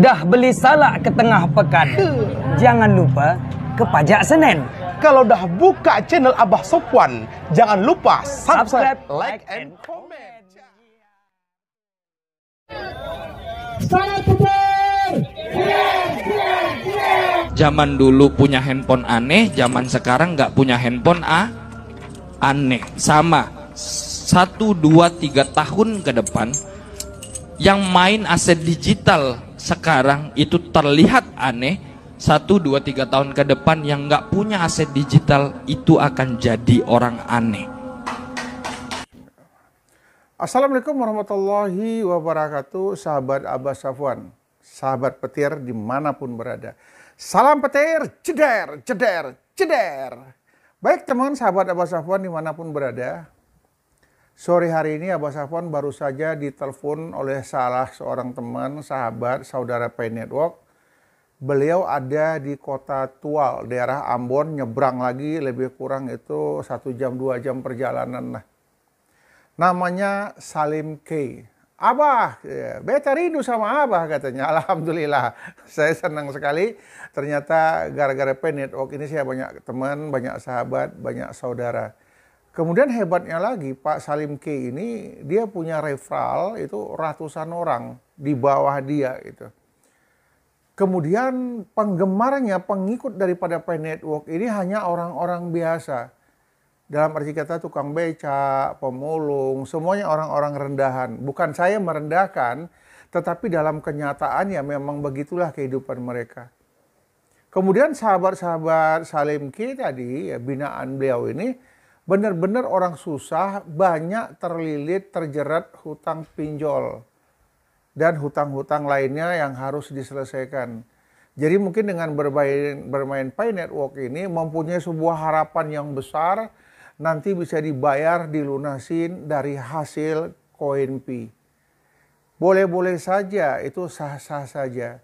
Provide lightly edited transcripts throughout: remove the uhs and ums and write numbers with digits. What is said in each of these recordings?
Dah beli salak ke tengah pekan, jangan lupa ke Pajak Senen. Kalau dah buka channel Abah Sofwan, jangan lupa subscribe, like, and comment. Zaman dulu punya handphone aneh, zaman sekarang nggak punya handphone aneh. Sama 1, 2, 3 tahun ke depan, yang main aset digital sekarang itu terlihat aneh. 1, 2, 3 tahun ke depan yang nggak punya aset digital itu akan jadi orang aneh. Assalamualaikum warahmatullahi wabarakatuh, sahabat Abah Sofwan, sahabat petir dimanapun berada. Salam petir, ceder, ceder, ceder. Baik teman sahabat Abah Sofwan dimanapun berada. Sore hari ini Abah Sofwan baru saja ditelepon oleh salah seorang teman, sahabat, saudara Pay Network. Beliau ada di kota Tual, daerah Ambon, nyebrang lagi lebih kurang itu 1 jam 2 jam perjalanan lah. Namanya Salim K. Abah, beta rindu sama Abah katanya. Alhamdulillah, saya senang sekali. Ternyata gara-gara Pay Network ini saya banyak teman, banyak sahabat, banyak saudara. Kemudian hebatnya lagi Pak Salim K ini dia punya referral itu ratusan orang di bawah dia itu. Kemudian penggemarnya, pengikut daripada Pay Network ini hanya orang-orang biasa. Dalam arti kata tukang beca, pemulung, semuanya orang-orang rendahan. Bukan saya merendahkan, tetapi dalam kenyataannya memang begitulah kehidupan mereka. Kemudian sahabat-sahabat Salim K tadi, ya, binaan beliau ini, benar-benar orang susah, banyak terlilit, terjerat hutang pinjol. Dan hutang-hutang lainnya yang harus diselesaikan. Jadi mungkin dengan bermain Pay Network ini mempunyai sebuah harapan yang besar, nanti bisa dibayar, dilunasin dari hasil koin Pi. Boleh-boleh saja, itu sah-sah saja.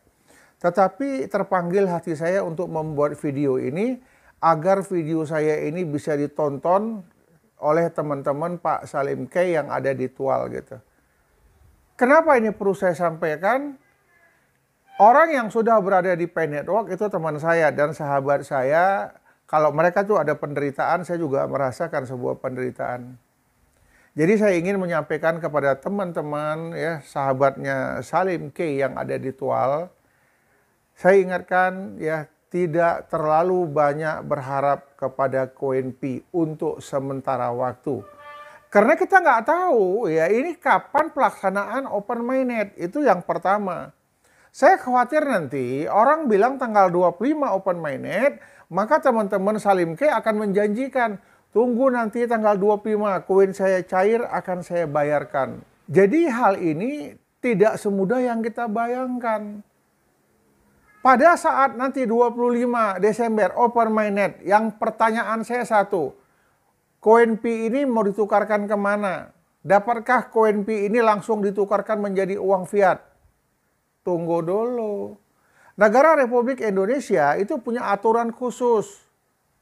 Tetapi terpanggil hati saya untuk membuat video ini, agar video saya ini bisa ditonton oleh teman-teman Pak Salim K yang ada di Tual gitu. Kenapa ini perlu saya sampaikan? Orang yang sudah berada di Pay Network itu teman saya dan sahabat saya. Kalau mereka tuh ada penderitaan, saya juga merasakan sebuah penderitaan. Jadi saya ingin menyampaikan kepada teman-teman ya, sahabatnya Salim K yang ada di Tual. Saya ingatkan ya, tidak terlalu banyak berharap kepada koin Pi untuk sementara waktu. Karena kita nggak tahu ya ini kapan pelaksanaan open mainnet, itu yang pertama. Saya khawatir nanti orang bilang tanggal 25 open mainnet, maka teman-teman Salim K akan menjanjikan, tunggu nanti tanggal 25 koin saya cair akan saya bayarkan. Jadi hal ini tidak semudah yang kita bayangkan. Pada saat nanti 25 Desember open mainnet, yang pertanyaan saya satu, koin Pi ini mau ditukarkan kemana? Dapatkah koin Pi ini langsung ditukarkan menjadi uang fiat? Tunggu dulu. Negara Republik Indonesia itu punya aturan khusus.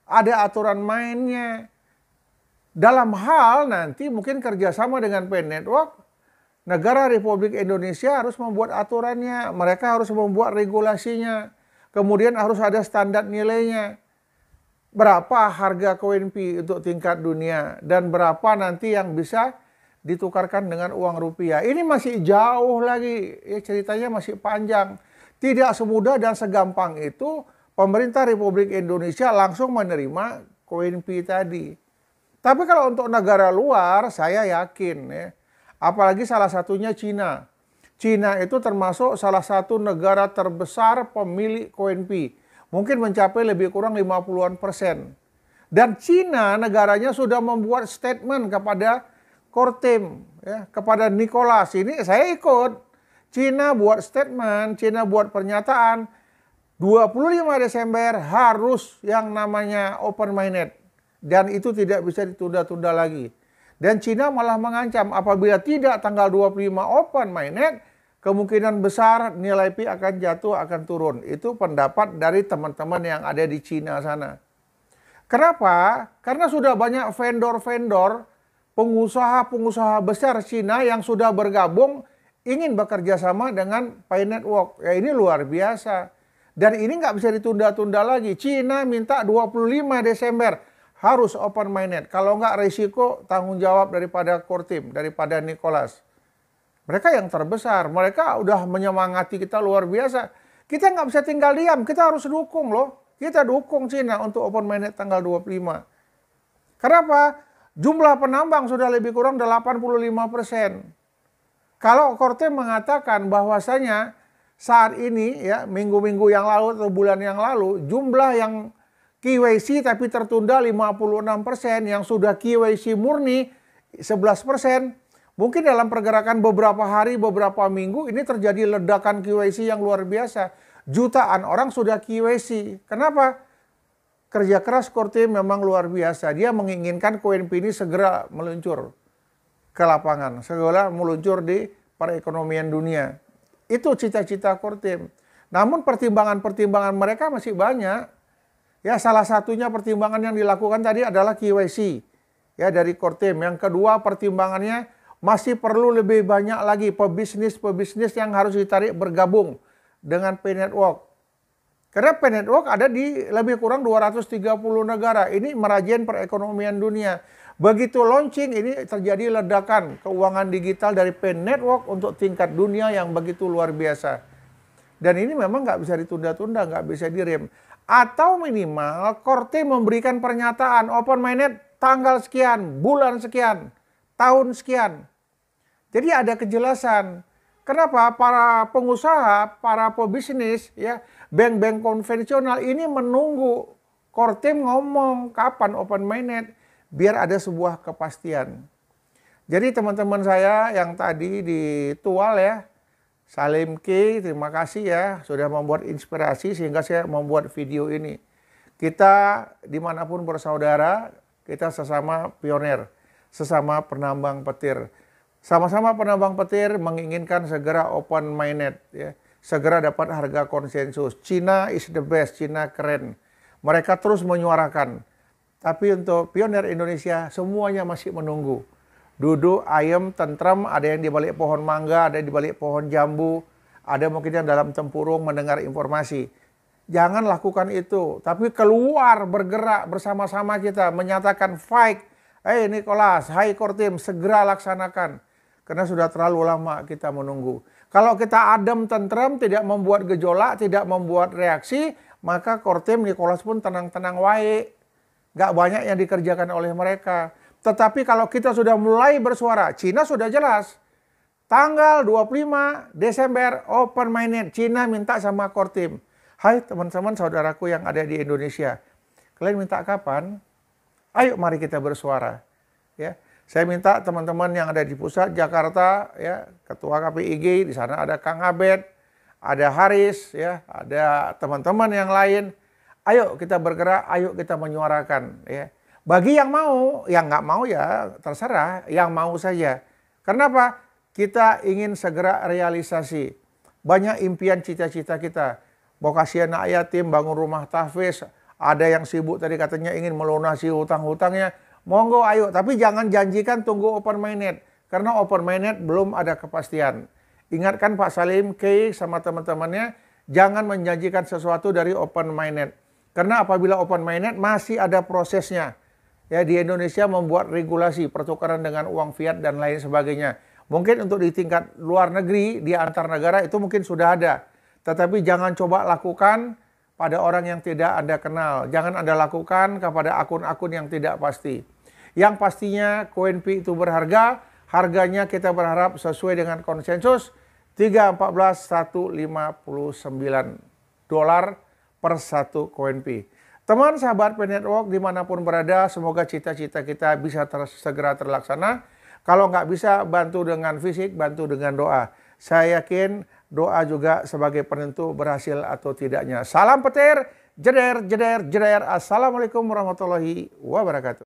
Ada aturan mainnya. Dalam hal nanti mungkin kerjasama dengan Pay Network, negara Republik Indonesia harus membuat aturannya. Mereka harus membuat regulasinya. Kemudian harus ada standar nilainya. Berapa harga koin Pi untuk tingkat dunia dan berapa nanti yang bisa ditukarkan dengan uang rupiah. Ini masih jauh lagi, ya, ceritanya masih panjang. Tidak semudah dan segampang itu pemerintah Republik Indonesia langsung menerima koin Pi tadi. Tapi kalau untuk negara luar saya yakin ya, apalagi salah satunya Cina. Cina itu termasuk salah satu negara terbesar pemilik koin Pi. Mungkin mencapai lebih kurang 50-an%. Dan Cina negaranya sudah membuat statement kepada Kortem, ya, kepada Nicholas. Ini saya ikut. Cina buat statement, Cina buat pernyataan, 25 Desember harus yang namanya open mainnet. Dan itu tidak bisa ditunda-tunda lagi. Dan Cina malah mengancam apabila tidak tanggal 25 open mainnet, kemungkinan besar nilai Pi akan jatuh, akan turun. Itu pendapat dari teman-teman yang ada di Cina sana. Kenapa? Karena sudah banyak vendor-vendor, pengusaha-pengusaha besar Cina yang sudah bergabung ingin bekerja sama dengan Pi Network. Ya ini luar biasa. Dan ini nggak bisa ditunda-tunda lagi. Cina minta 25 Desember harus open mainnet. Kalau nggak risiko tanggung jawab daripada core team, daripada Nicholas. Mereka yang terbesar. Mereka udah menyemangati kita luar biasa. Kita nggak bisa tinggal diam. Kita harus dukung loh. Kita dukung Cina untuk open mainnet tanggal 25. Kenapa? Jumlah penambang sudah lebih kurang 85%. Kalau core team mengatakan bahwasanya saat ini ya minggu-minggu yang lalu atau bulan yang lalu jumlah yang KYC tapi tertunda 56%, yang sudah KYC murni 11%. Mungkin dalam pergerakan beberapa hari, beberapa minggu ini terjadi ledakan KYC yang luar biasa. Jutaan orang sudah KYC. Kenapa? Kerja keras core team memang luar biasa. Dia menginginkan QNP ini segera meluncur ke lapangan, segera meluncur di perekonomian dunia. Itu cita-cita core team. Namun pertimbangan-pertimbangan mereka masih banyak. Ya, salah satunya pertimbangan yang dilakukan tadi adalah KYC ya dari core team. Yang kedua, pertimbangannya masih perlu lebih banyak lagi pebisnis yang harus ditarik bergabung dengan Pi Network. Karena Pi Network ada di lebih kurang 230 negara. Ini merajian perekonomian dunia. Begitu launching ini terjadi ledakan keuangan digital dari Pi Network untuk tingkat dunia yang begitu luar biasa. Dan ini memang nggak bisa ditunda-tunda, nggak bisa direm. Atau minimal core team memberikan pernyataan open mainnet tanggal sekian, bulan sekian, tahun sekian. Jadi ada kejelasan. Kenapa? Para pengusaha, para pebisnis, ya, bank-bank konvensional ini menunggu core team ngomong kapan open mainnet. Biar ada sebuah kepastian. Jadi teman-teman saya yang tadi di Tual ya, Salim K, terima kasih ya sudah membuat inspirasi sehingga saya membuat video ini. Kita dimanapun bersaudara, kita sesama pionir, sesama penambang petir. Sama-sama penambang petir menginginkan segera open mainnet, ya, segera dapat harga konsensus. Cina is the best, Cina keren. Mereka terus menyuarakan. Tapi untuk pionir Indonesia semuanya masih menunggu. Duduk ayam, tentram, ada yang di balik pohon mangga, ada yang di balik pohon jambu, ada mungkin yang dalam tempurung mendengar informasi. Jangan lakukan itu, tapi keluar bergerak bersama-sama kita menyatakan fight. Hey Nicholas, hai core team, segera laksanakan. Karena sudah terlalu lama kita menunggu. Kalau kita adem, tentram, tidak membuat gejolak, tidak membuat reaksi, maka core team Nicholas pun tenang-tenang wae. Gak banyak yang dikerjakan oleh mereka. Tetapi kalau kita sudah mulai bersuara, Cina sudah jelas. Tanggal 25 Desember open mainnet. Cina minta sama core team. Hai teman-teman saudaraku yang ada di Indonesia. Kalian minta kapan? Ayo mari kita bersuara. Ya, saya minta teman-teman yang ada di pusat Jakarta, ya, Ketua KPIG, di sana ada Kang Abed, ada Haris, ya, ada teman-teman yang lain. Ayo kita bergerak, ayo kita menyuarakan. Ya. Bagi yang mau, yang nggak mau ya terserah, yang mau saja. Kenapa? Kita ingin segera realisasi. Banyak impian cita-cita kita. Mau kasih anak yatim, bangun rumah tahfiz. Ada yang sibuk tadi katanya ingin melunasi hutang-hutangnya. Monggo ayo, tapi jangan janjikan tunggu open mainnet. Karena open mainnet belum ada kepastian. Ingatkan Pak Salim K sama teman-temannya, jangan menjanjikan sesuatu dari open mainnet. Karena apabila open mainnet masih ada prosesnya. Ya, di Indonesia membuat regulasi pertukaran dengan uang fiat dan lain sebagainya. Mungkin untuk di tingkat luar negeri, di antar negara itu mungkin sudah ada. Tetapi jangan coba lakukan pada orang yang tidak Anda kenal. Jangan Anda lakukan kepada akun-akun yang tidak pasti. Yang pastinya QNP itu berharga. Harganya kita berharap sesuai dengan konsensus 314.159 dolar per satu QNP. Teman sahabat Pi Network dimanapun berada, semoga cita-cita kita bisa segera terlaksana. Kalau nggak bisa, bantu dengan fisik, bantu dengan doa. Saya yakin doa juga sebagai penentu berhasil atau tidaknya. Salam petir, jeder, jeder, jeder. Assalamualaikum warahmatullahi wabarakatuh.